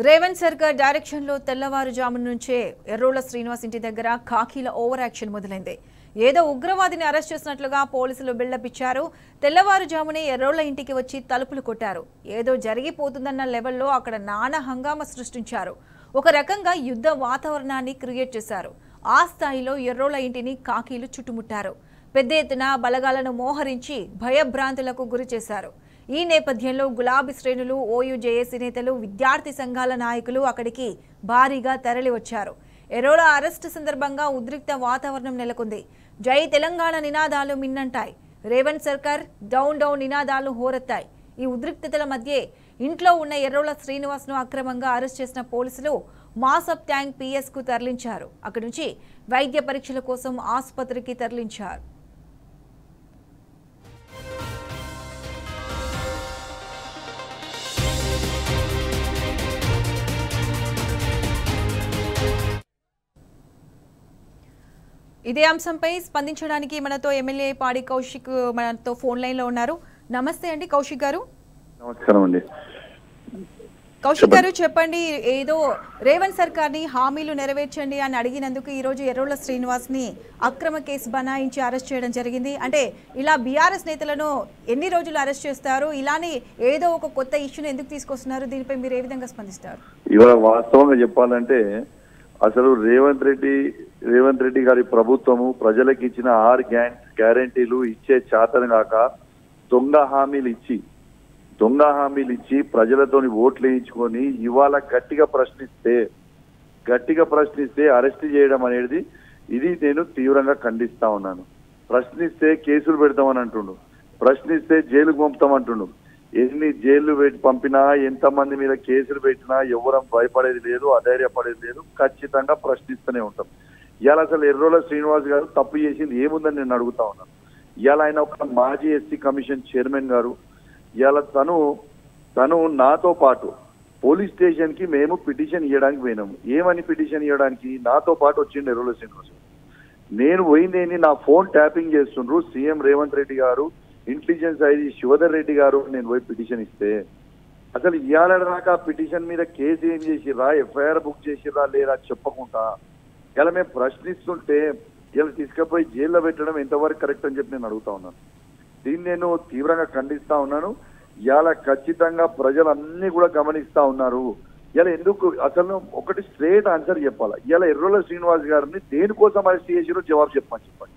రేవంత్ సర్కార్ డైరెక్షన్ లో తెల్లవారుజాము నుంచే ఎర్రోళ్ల శ్రీనివాస్ ఇంటి దగ్గర ఖాకీల ఓవర్ యాక్షన్ మొదలైంది. ఏదో ఉగ్రవాదిని అరెస్ట్ చేసినట్లుగా పోలీసులు బిల్డప్ ఇచ్చారు. తెల్లవారుజామునే ఎర్రోళ్ల ఇంటికి వచ్చి తలుపులు కొట్టారు. ఏదో జరిగిపోతుందన్న లెవెల్లో అక్కడ నానా హంగామా సృష్టించారు. ఒక రకంగా యుద్ధ వాతావరణాన్ని క్రియేట్ చేశారు. ఆ స్థాయిలో ఎర్రోళ్ల ఇంటిని ఖాకీలు చుట్టుముట్టారు. పెద్ద ఎత్తున బలగాలను మోహరించి భయభ్రాంతులకు గురి చేశారు. ఈ నేపథ్యంలో గులాబీ శ్రేణులు, ఓయూజేఏసీ నేతలు, విద్యార్థి సంఘాల నాయకులు అక్కడికి భారీగా తరలివచ్చారు. ఎర్రోళ్ల అరెస్టు సందర్భంగా ఉద్రిక్త వాతావరణం నెలకొంది. జై తెలంగాణ నినాదాలు మిన్నంటాయి. రేవంత్ సర్కార్ డౌన్ డౌన్ నినాదాలు హోరెత్తాయి. ఈ ఉద్రిక్తతల మధ్య ఇంట్లో ఉన్న ఎర్రోళ్ల శ్రీనివాస్ ను అక్రమంగా అరెస్ట్ చేసిన పోలీసులు మాసప్ ట్యాంక్ పిఎస్ కు తరలించారు. అక్కడి నుంచి వైద్య పరీక్షల కోసం ఆసుపత్రికి తరలించారు. ఇదే అంశంపై స్పందించడానికి మనతో ఎమ్మెల్యే పాడి కౌశిక్ మనతో ఫోన్ లైన్ లో ఉన్నారు. నమస్తే అండి కౌశిక్ గారు. నమస్కారం అండి. కౌశిక్ గారు చెప్పండి, ఏదో రేవంత్ సర్కార్ ని హామీలు నెరవేర్చండి అని అడిగినందుకు ఈ రోజు ఎర్రోళ్ల శ్రీనివాస్ ని అక్రమ కేసు బనాయించి అరెస్ట్ చేయడం జరిగింది. అంటే ఇలా బీఆర్ఎస్ నేతలను ఎన్ని రోజులు అరెస్ట్ చేస్తారు? ఇలానే ఏదో ఒక కొత్త ఇష్యూని ఎందుకు తీసుకొస్తున్నారు? దీనిపై మీరు ఏ విధంగా స్పందిస్తారు? ఇవాళ వాస్తవంగా చెప్పాలంటే అసలు రేవంత్ రెడ్డి గారి ప్రభుత్వము ప్రజలకు ఇచ్చిన 6 గ్యారెంటీలు ఇచ్చే చేతన కాక దొంగ హామీలు ఇచ్చి ప్రజలతోని ఓట్లు వేయించుకొని ఇవాళ గట్టిగా ప్రశ్నిస్తే అరెస్ట్ చేయడం అనేది ఇది నేను తీవ్రంగా ఖండిస్తా ఉన్నాను. ప్రశ్నిస్తే కేసులు పెడతామని అంటుండు, ప్రశ్నిస్తే జైలుకు పంపుతామంటుండు. ఎన్ని జైళ్లు పంపినా, ఎంతమంది మీద కేసులు పెట్టినా ఎవరం భయపడేది లేదు, అధైర్యపడేది లేదు. ఖచ్చితంగా ప్రశ్నిస్తూనే ఉంటాం. ఇవాళ అసలు ఎర్రోళ్ల శ్రీనివాస్ గారు తప్పు చేసింది ఏముందని నేను అడుగుతా ఉన్నాను. ఇవాళ ఆయన ఒక మాజీ ఎస్సీ కమిషన్ చైర్మన్ గారు. ఇవాళ తను నాతో పాటు పోలీస్ స్టేషన్ కి మేము పిటిషన్ ఇవ్వడానికి పోయినాము. ఏమని పిటిషన్ ఇవ్వడానికి? నాతో పాటు వచ్చిండు ఎర్రోళ్ల శ్రీనివాస్. నేను పోయిందేంది, నా ఫోన్ ట్యాపింగ్ చేస్తుండ్రు సీఎం రేవంత్ రెడ్డి గారు, ఇంటెలిజెన్స్ ఐజీ శివధర్ రెడ్డి గారు. నేను పోయి పిటిషన్ ఇస్తే అసలు ఇవాళ దాకా పిటిషన్ మీద కేసు ఏం చేసిర్రా, ఎఫ్ఐఆర్ బుక్ చేసిర్రా లేదా చెప్పకుండా ఇలా మేము ప్రశ్నిస్తుంటే ఇలా తీసుకుపోయి జైల్లో పెట్టడం ఎంతవరకు కరెక్ట్ అని చెప్పి నేను అడుగుతా ఉన్నాను. దీన్ని నేను తీవ్రంగా ఖండిస్తా ఉన్నాను. ఇవాళ ఖచ్చితంగా ప్రజలన్నీ కూడా గమనిస్తా ఉన్నారు. ఇలా ఎందుకు అసలు ఒకటి స్ట్రేట్ ఆన్సర్ చెప్పాలా. ఇలా ఎర్రోళ్ల శ్రీనివాస్ గారిని దేనికోసం అరెస్ట్ చేసిరో జవాబు చెప్పండి.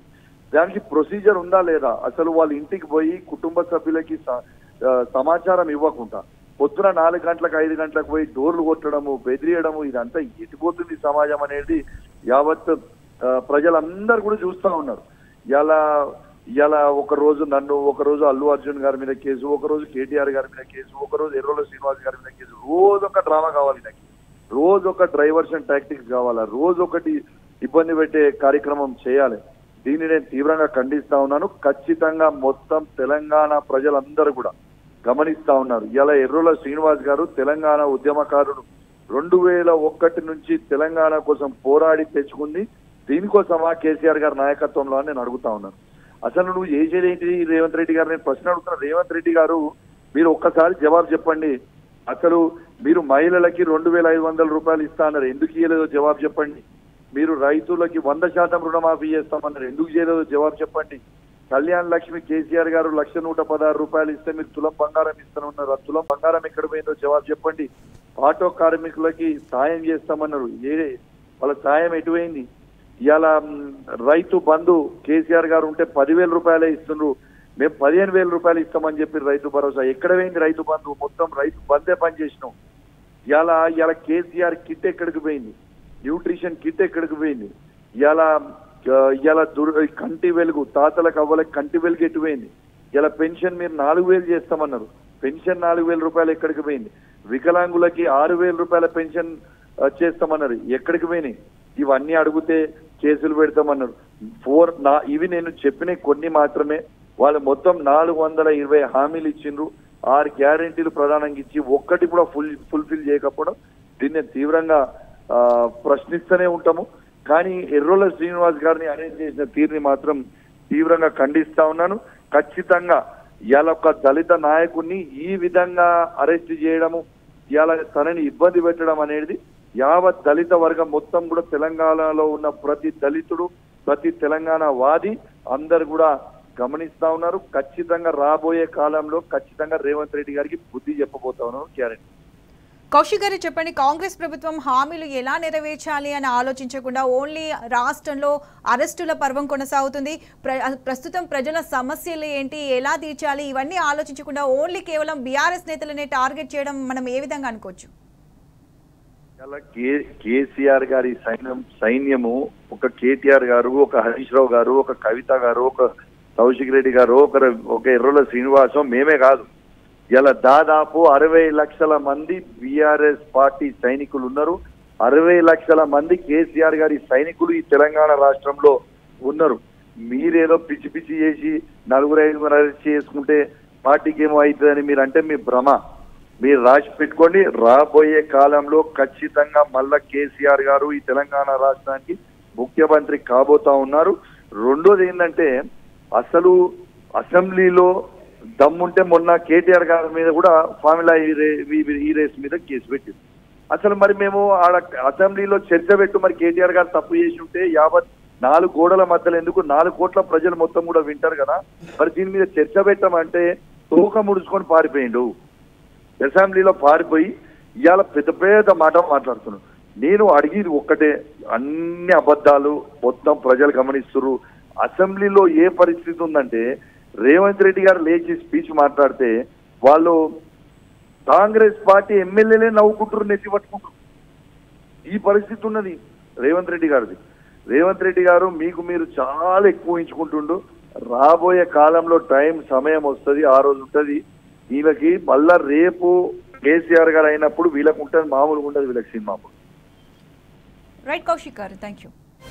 దానికి ప్రొసీజర్ ఉందా లేదా? అసలు వాళ్ళ ఇంటికి పోయి కుటుంబ సభ్యులకి సమాచారం ఇవ్వకుండా పొద్దున 4 గంటలకు 5 గంటలకు పోయి డోర్లు కొట్టడము, బెదిరియడము, ఇదంతా ఎటుపోతుంది సమాజం అనేది యావత్ ప్రజలందరూ కూడా చూస్తా ఉన్నారు. ఇలా ఒక రోజు నన్ను, ఒక రోజు అల్లు అర్జున్ గారి మీద కేసు, ఒక రోజు కేటీఆర్ గారి మీద కేసు, ఒక రోజు ఎర్రోళ్ల శ్రీనివాస్ గారి మీద కేసు. రోజు ఒక డ్రామా కావాలి నాకు, రోజు ఒక డైవర్షన్ టాక్టిక్స్ కావాలా, రోజు ఒకటి ఇబ్బంది పెట్టే కార్యక్రమం చేయాలి. దీన్ని నేను తీవ్రంగా ఖండిస్తా ఉన్నాను. ఖచ్చితంగా మొత్తం తెలంగాణ ప్రజలందరూ కూడా గమనిస్తా ఉన్నారు. ఇలా ఎర్రోళ్ల శ్రీనివాస్ గారు తెలంగాణ ఉద్యమకారుడు. 2001 నుంచి తెలంగాణ కోసం పోరాడి తెచ్చుకుంది. దీనికోసమా కేసీఆర్ గారి నాయకత్వంలో అని నేను అడుగుతా ఉన్నాను. అసలు నువ్వు చేసేదేంటి రేవంత్ రెడ్డి గారు? నేను ప్రశ్న అడుగుతున్నా. రేవంత్ రెడ్డి గారు మీరు ఒక్కసారి జవాబు చెప్పండి. అసలు మీరు మహిళలకి 2500 రూపాయలు ఇస్తా అన్నారు, ఎందుకు ఇయ్యలేదో జవాబు చెప్పండి. మీరు రైతులకి 100% రుణమాఫీ చేస్తామన్నారు, ఎందుకు చేయలేదో జవాబు చెప్పండి. కళ్యాణ్ లక్ష్మి కేసీఆర్ గారు 1,116 రూపాయలు ఇస్తే మీరు తులం బంగారం ఇస్తామన్నారు, ఆ తులం బంగారం ఎక్కడ పోయిందో జవాబు చెప్పండి. ఆటో కార్మికులకి సాయం చేస్తామన్నారు, వాళ్ళ సాయం ఎటువైంది? ఇవాళ రైతు బంధు కేసీఆర్ గారు ఉంటే 10,000 రూపాయలే ఇస్తున్నారు, మేము 15,000 రూపాయలు ఇస్తామని చెప్పి రైతు భరోసా ఎక్కడ పోయింది? రైతు బంధు మొత్తం రైతు బందే పని చేసినాం. ఇవాళ కేసీఆర్ కిట్ ఎక్కడికి పోయింది? న్యూట్రిషన్ కిట్ ఎక్కడికి పోయింది? ఇలా కంటి వెలుగు తాతలకు అవ్వలకి కంటి వెలుగు ఎటుపోయింది? ఇలా పెన్షన్ మీరు 4,000 చేస్తామన్నారు, పెన్షన్ 4,000 రూపాయలు ఎక్కడికి పోయింది? వికలాంగులకి 6,000 రూపాయల పెన్షన్ చేస్తామన్నారు, ఎక్కడికి పోయినాయి? ఇవన్నీ అడిగితే కేసులు పెడతామన్నారు. ఇవి నేను చెప్పిన కొన్ని మాత్రమే. వాళ్ళు మొత్తం 420 హామీలు ఇచ్చిండ్రు, 6 గ్యారెంటీలు ప్రధానంగా ఇచ్చి ఒక్కటి కూడా ఫుల్ఫిల్ చేయకపోవడం దీన్ని తీవ్రంగా ప్రశ్నిస్తూనే ఉంటాము. కానీ ఎర్రోళ్ల శ్రీనివాస్ గారిని అరెస్ట్ చేసిన తీరుని మాత్రం తీవ్రంగా ఖండిస్తా ఉన్నాను. ఖచ్చితంగా ఇవాళ ఒక దళిత నాయకుడిని ఈ విధంగా అరెస్ట్ చేయడము, ఇవాళ తనని ఇబ్బంది పెట్టడం అనేది యావత్ దళిత వర్గం మొత్తం కూడా తెలంగాణలో ఉన్న ప్రతి దళితుడు ప్రతి తెలంగాణ వాది అందరు కూడా గమనిస్తా ఉన్నారు. ఖచ్చితంగా రాబోయే కాలంలో ఖచ్చితంగా రేవంత్ రెడ్డి గారికి బుద్ధి చెప్పబోతా ఉన్నారు గ్యారెంటీ. కౌశిక్ గారు చెప్పండి, కాంగ్రెస్ ప్రభుత్వం హామీలు ఎలా నెరవేర్చాలి అని ఆలోచించకుండా ఓన్లీ రాష్ట్రంలో అరెస్టుల పర్వం కొనసాగుతుంది. ప్రస్తుతం ప్రజల సమస్యలు ఏంటి, ఎలా తీర్చాలి, ఇవన్నీ ఆలోచించకుండా ఓన్లీ కేవలం బీఆర్ఎస్ నేతలనే టార్గెట్ చేయడం మనం ఏ విధంగా అనుకోవచ్చు? కేసీఆర్ గారి సైన్యము ఒక కేటీఆర్ గారు, ఒక హరీష్ రావు గారు, ఒక కవిత గారు, ఒక కౌశిక్ రెడ్డి గారు, ఒక ఎర్రోల శ్రీనివాసం మేమే కాదు. ఇలా దాదాపు 60 లక్షల మంది బీఆర్ఎస్ పార్టీ సైనికులు ఉన్నారు. 60 లక్షల మంది కేసీఆర్ గారి సైనికులు ఈ తెలంగాణ రాష్ట్రంలో ఉన్నారు. మీరేదో పిచ్చి పిచ్చి చేసి 4-5 అరెస్ట్ చేసుకుంటే పార్టీకి ఏమో అవుతుందని మీరు అంటే మీ భ్రమ. మీరు రాసి పెట్టుకోండి, రాబోయే కాలంలో ఖచ్చితంగా మళ్ళా కేసీఆర్ గారు ఈ తెలంగాణ రాష్ట్రానికి ముఖ్యమంత్రి కాబోతా ఉన్నారు. రెండోది ఏంటంటే అసలు అసెంబ్లీలో దమ్ముంటే మొన్న కేటీఆర్ గారి మీద కూడా ఫార్ములా ఈ రేస్ మీద కేసు పెట్టింది. అసలు మరి మేము ఆడ అసెంబ్లీలో చర్చ పెట్టు, మరి కేటీఆర్ గారు తప్పు చేసి ఉంటే యావత్ 4 గోడల మధ్యలో ఎందుకు 4 కోట్ల ప్రజలు మొత్తం కూడా వింటారు కదా, మరి దీని మీద చర్చ పెట్టమంటే తోక ముడుచుకొని పారిపోయిండు. అసెంబ్లీలో పారిపోయి ఇవాళ పెద్ద పెద్ద మాట మాట్లాడుతున్నాడు. నేను అడిగేది ఒక్కటే, అన్ని అబద్ధాలు మొత్తం ప్రజలు గమనిస్తున్నారు. అసెంబ్లీలో ఏ పరిస్థితి ఉందంటే రేవంత్ రెడ్డి గారు లేచి స్పీచ్ మాట్లాడితే వాళ్ళు కాంగ్రెస్ పార్టీ ఎమ్మెల్యేలే నవ్వుకుంటారు, నెత్తి పట్టుకుంటారు. ఈ పరిస్థితి ఉన్నది రేవంత్ రెడ్డి గారిది. రేవంత్ రెడ్డి గారు మీరు చాలా ఎక్కువ ఊహించుకుంటుండు. రాబోయే కాలంలో సమయం వస్తుంది, ఆ రోజు ఉంటుంది. వీళ్ళకి మళ్ళా రేపు కేసీఆర్ గారు అయినప్పుడు వీళ్ళకు ఉంటుంది, మామూలుగా ఉంటుంది వీళ్ళకి సినిమా. రైట్ కౌశిక్ గారు, థ్యాంక్ యూ.